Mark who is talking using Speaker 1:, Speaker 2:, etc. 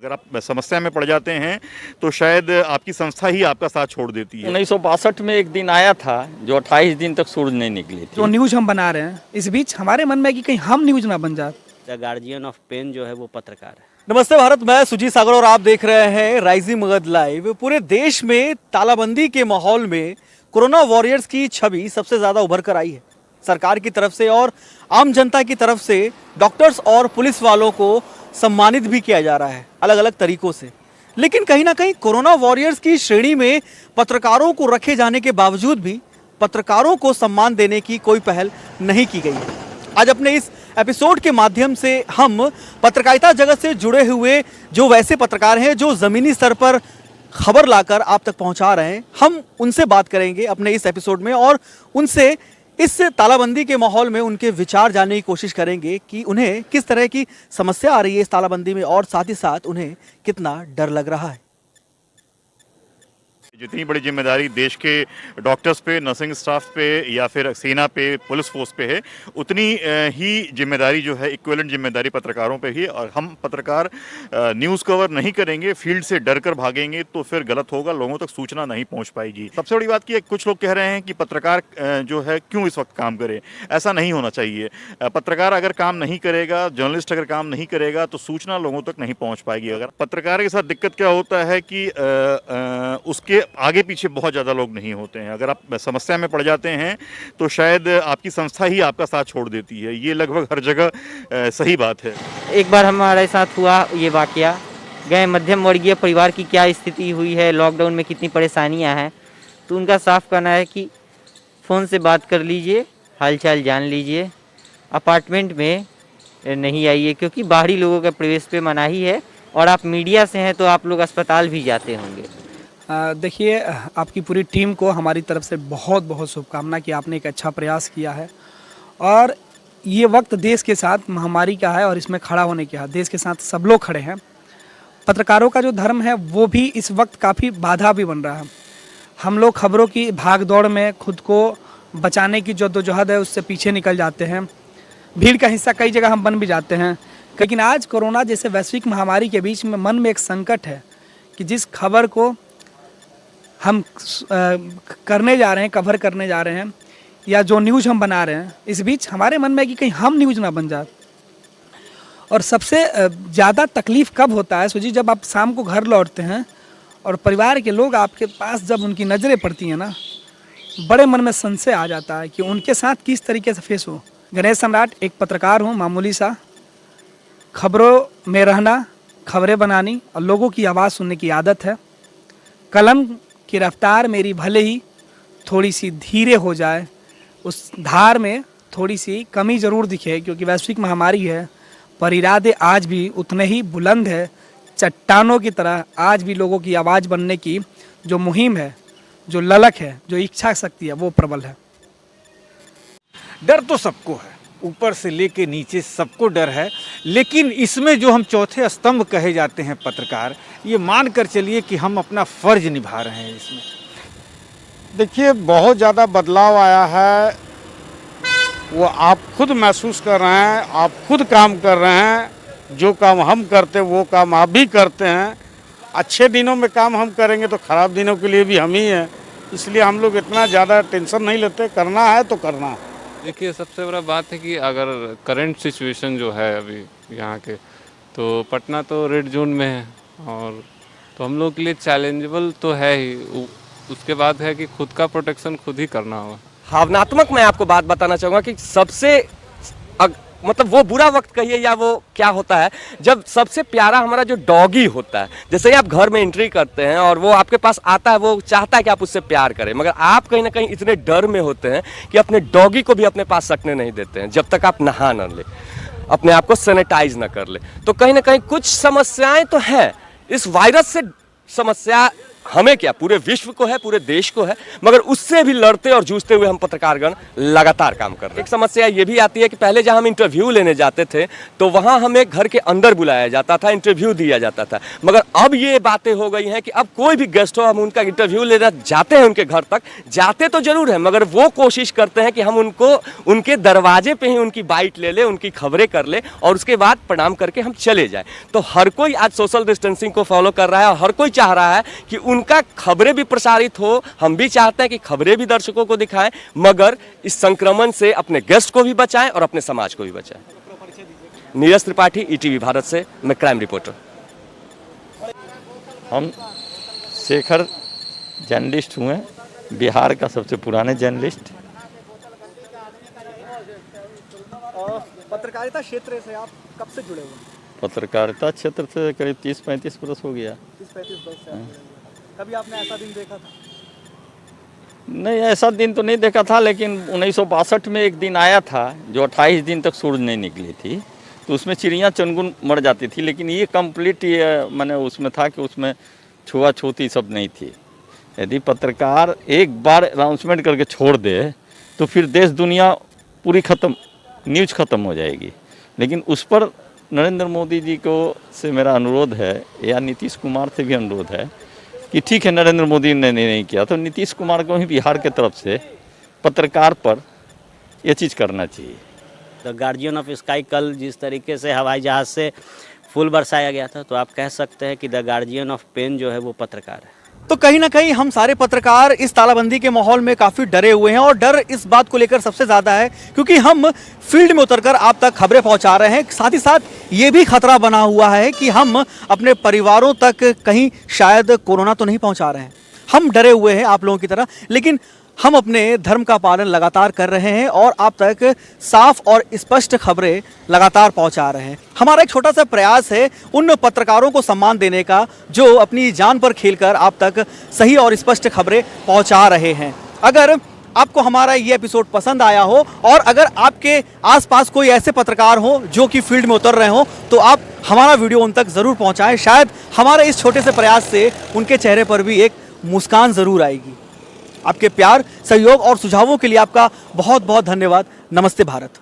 Speaker 1: अगर आप समस्या में पड़ जाते हैं तो शायद आपकी संस्था ही आपका साथ छोड़ देती है।
Speaker 2: 1962 में एक दिन आया था जो 28 दिन तक सूरज नहीं निकली थी।
Speaker 3: जो न्यूज़ हम बना रहे हैं, इस बीच हमारे मन में है कि कहीं हम न्यूज़ ना बन जाए।
Speaker 4: द गार्जियन ऑफ पेन जो है वो पत्रकार है।
Speaker 5: नमस्ते भारत, मैं सुजीत सागर और आप देख रहे हैं राइजिंग मगध लाइव। पूरे देश में तालाबंदी के माहौल में कोरोना वॉरियर्स की छवि सबसे ज़्यादा उभर कर आई है। सरकार की तरफ से और आम जनता की तरफ से डॉक्टर्स और पुलिस वालों को सम्मानित भी किया जा रहा है अलग अलग तरीकों से। लेकिन कहीं ना कहीं कोरोना वॉरियर्स की श्रेणी में पत्रकारों को रखे जाने के बावजूद भी पत्रकारों को सम्मान देने की कोई पहल नहीं की गई है। आज अपने इस एपिसोड के माध्यम से हम पत्रकारिता जगत से जुड़े हुए जो वैसे पत्रकार हैं जो ज़मीनी स्तर पर खबर लाकर आप तक पहुंचा रहे हैं, हम उनसे बात करेंगे अपने इस एपिसोड में और उनसे इस तालाबंदी के माहौल में उनके विचार जानने की कोशिश करेंगे कि उन्हें किस तरह की समस्या आ रही है इस तालाबंदी में और साथ ही साथ उन्हें कितना डर लग रहा है।
Speaker 1: जितनी बड़ी जिम्मेदारी देश के डॉक्टर्स पे, नर्सिंग स्टाफ पे या फिर सेना पे, पुलिस फोर्स पे है, उतनी ही जिम्मेदारी जो है इक्विवेलेंट जिम्मेदारी पत्रकारों पे ही। और हम पत्रकार न्यूज़ कवर नहीं करेंगे, फील्ड से डर कर भागेंगे तो फिर गलत होगा, लोगों तक सूचना नहीं पहुंच पाएगी। सबसे बड़ी बात की है, कुछ लोग कह रहे हैं कि पत्रकार जो है क्यों इस वक्त काम करे। ऐसा नहीं होना चाहिए। पत्रकार अगर काम नहीं करेगा, जर्नलिस्ट अगर काम नहीं करेगा तो सूचना लोगों तक नहीं पहुँच पाएगी। अगर पत्रकार के साथ दिक्कत क्या होता है कि उसके आगे पीछे बहुत ज़्यादा लोग नहीं होते हैं। अगर आप समस्या में पड़ जाते हैं तो शायद आपकी संस्था ही आपका साथ छोड़ देती है। ये लगभग हर जगह सही बात है।
Speaker 6: एक बार हमारे साथ हुआ ये वाकया, गए मध्यम वर्गीय परिवार की क्या स्थिति हुई है, लॉकडाउन में कितनी परेशानियां हैं, तो उनका साफ कहना है कि फ़ोन से बात कर लीजिए, हालचाल जान लीजिए, अपार्टमेंट में नहीं आइए क्योंकि बाहरी लोगों का प्रवेश पे मनाही है और आप मीडिया से हैं तो आप लोग अस्पताल भी जाते होंगे।
Speaker 3: देखिए, आपकी पूरी टीम को हमारी तरफ से बहुत बहुत शुभकामना कि आपने एक अच्छा प्रयास किया है और ये वक्त देश के साथ महामारी का है और इसमें खड़ा होने का है। देश के साथ सब लोग खड़े हैं। पत्रकारों का जो धर्म है वो भी इस वक्त काफ़ी बाधा भी बन रहा है। हम लोग खबरों की भाग दौड़ में खुद को बचाने की जद्दोजहद है उससे पीछे निकल जाते हैं। भीड़ का हिस्सा कई जगह हम बन भी जाते हैं। लेकिन आज कोरोना जैसे वैश्विक महामारी के बीच में मन में एक संकट है कि जिस खबर को हम करने जा रहे हैं, कवर करने जा रहे हैं या जो न्यूज़ हम बना रहे हैं, इस बीच हमारे मन में है कि कहीं हम न्यूज़ ना बन जाए। और सबसे ज़्यादा तकलीफ़ कब होता है सुजी, जब आप शाम को घर लौटते हैं और परिवार के लोग आपके पास जब उनकी नज़रें पड़ती हैं ना, बड़े मन में संशय आ जाता है कि उनके साथ किस तरीके से फेस हो। गणेश सम्राट एक पत्रकार हूँ, मामूली सा, खबरों में रहना, खबरें बनानी और लोगों की आवाज़ सुनने की आदत है। कलम की रफ्तार मेरी भले ही थोड़ी सी धीरे हो जाए, उस धार में थोड़ी सी कमी ज़रूर दिखे क्योंकि वैश्विक महामारी है, पर इरादे आज भी उतने ही बुलंद है। चट्टानों की तरह आज भी लोगों की आवाज़ बनने की जो मुहिम है, जो ललक है, जो इच्छा शक्ति है, वो प्रबल है।
Speaker 7: डर तो सबको है, ऊपर से लेके नीचे सबको डर है। लेकिन इसमें जो हम चौथे स्तंभ कहे जाते हैं पत्रकार, ये मान कर चलिए कि हम अपना फ़र्ज निभा रहे हैं इसमें। देखिए, बहुत ज़्यादा बदलाव आया है, वो आप खुद महसूस कर रहे हैं, आप खुद काम कर रहे हैं। जो काम हम करते हैं वो काम आप भी करते हैं। अच्छे दिनों में काम हम करेंगे तो ख़राब दिनों के लिए भी हम ही हैं, इसलिए हम लोग इतना ज़्यादा टेंशन नहीं लेते। करना है तो करना है।
Speaker 8: देखिए, सबसे बड़ा बात है कि अगर करंट सिचुएशन जो है अभी यहाँ के, तो पटना तो रेड जोन में है और तो हम लोग के लिए चैलेंजेबल तो है ही। उसके बाद है कि खुद का प्रोटेक्शन खुद ही करना होगा।
Speaker 9: भावनात्मक मैं आपको बात बताना चाहूँगा कि सबसे मतलब वो बुरा वक्त कहिए या वो क्या होता है, जब सबसे प्यारा हमारा जो डॉगी होता है, जैसे ही आप घर में एंट्री करते हैं और वो आपके पास आता है, वो चाहता है कि आप उससे प्यार करें, मगर आप कहीं ना कहीं इतने डर में होते हैं कि अपने डॉगी को भी अपने पास सटने नहीं देते हैं जब तक आप नहा न ले, अपने आप को सैनिटाइज न कर ले। तो कहीं ना कहीं कुछ समस्याएं तो हैं। इस वायरस से समस्या हमें क्या, पूरे विश्व को है, पूरे देश को है, मगर उससे भी लड़ते और जूझते हुए हम पत्रकारगण लगातार काम कर रहे हैं। एक समस्या ये भी आती है कि पहले जहां हम इंटरव्यू लेने जाते थे तो वहां हमें घर के अंदर बुलाया जाता था, इंटरव्यू दिया जाता था, मगर अब ये बातें हो गई हैं कि अब कोई भी गेस्ट हो, हम उनका इंटरव्यू लेना जाते हैं, उनके घर तक जाते तो जरूर है, मगर वो कोशिश करते हैं कि हम उनको उनके दरवाजे पे ही उनकी बाइट ले ले, उनकी खबरें कर ले और उसके बाद प्रणाम करके हम चले जाए। तो हर कोई आज सोशल डिस्टेंसिंग को फॉलो कर रहा है और हर कोई चाह रहा है कि उनका खबरें भी प्रसारित हो। हम भी चाहते हैं कि खबरें भी दर्शकों को दिखाएं, मगर इस संक्रमण से अपने गेस्ट को भी बचाएं और अपने समाज को भी बचाएं। नीरज त्रिपाठी, ईटीवी भारत से, मैं क्राइम रिपोर्टर।
Speaker 2: हम शेखर जर्नलिस्ट हुए, बिहार का सबसे पुराने जर्नलिस्ट।
Speaker 5: पत्रकारिता क्षेत्र से आप कब से जुड़े हुए हैं?
Speaker 2: पत्रकारिता क्षेत्र से करीब 30-35 वर्ष हो गया।
Speaker 5: 30-35 वर्ष से आप जुड़े हुए हैं। कभी आपने ऐसा दिन देखा था?
Speaker 2: नहीं, ऐसा दिन तो नहीं देखा था, लेकिन 1962 में एक दिन आया था जो 28 दिन तक सूरज नहीं निकली थी, तो उसमें चिड़िया चुनगुन मर जाती थी, लेकिन ये कंप्लीट ये मैंने उसमें था कि उसमें छुआछूती सब नहीं थी। यदि पत्रकार एक बार अनाउंसमेंट करके छोड़ दे तो फिर देश दुनिया पूरी ख़त्म, न्यूज़ ख़त्म हो जाएगी। लेकिन उस पर नरेंद्र मोदी जी को से मेरा अनुरोध है, या नीतीश कुमार से भी अनुरोध है कि ठीक है, नरेंद्र मोदी ने नहीं किया तो नीतीश कुमार को भी बिहार के तरफ से पत्रकार पर यह चीज़ करना चाहिए।
Speaker 4: द गार्जियन ऑफ स्काई कल जिस तरीके से हवाई जहाज़ से फूल बरसाया गया था, तो आप कह सकते हैं कि द गार्जियन ऑफ पेन जो है वो पत्रकार है।
Speaker 5: तो कहीं ना कहीं हम सारे पत्रकार इस तालाबंदी के माहौल में काफ़ी डरे हुए हैं और डर इस बात को लेकर सबसे ज़्यादा है क्योंकि हम फील्ड में उतरकर आप तक खबरें पहुंचा रहे हैं। साथ ही साथ ये भी खतरा बना हुआ है कि हम अपने परिवारों तक कहीं शायद कोरोना तो नहीं पहुंचा रहे हैं। हम डरे हुए हैं आप लोगों की तरह, लेकिन हम अपने धर्म का पालन लगातार कर रहे हैं और आप तक साफ और स्पष्ट खबरें लगातार पहुंचा रहे हैं। हमारा एक छोटा सा प्रयास है उन पत्रकारों को सम्मान देने का जो अपनी जान पर खेलकर आप तक सही और स्पष्ट खबरें पहुंचा रहे हैं। अगर आपको हमारा ये एपिसोड पसंद आया हो और अगर आपके आसपास कोई ऐसे पत्रकार हो जो कि फील्ड में उतर रहे हो, तो आप हमारा वीडियो उन तक ज़रूर पहुँचाएँ। शायद हमारे इस छोटे से प्रयास से उनके चेहरे पर भी एक मुस्कान ज़रूर आएगी। आपके प्यार, सहयोग और सुझावों के लिए आपका बहुत बहुत धन्यवाद। नमस्ते भारत।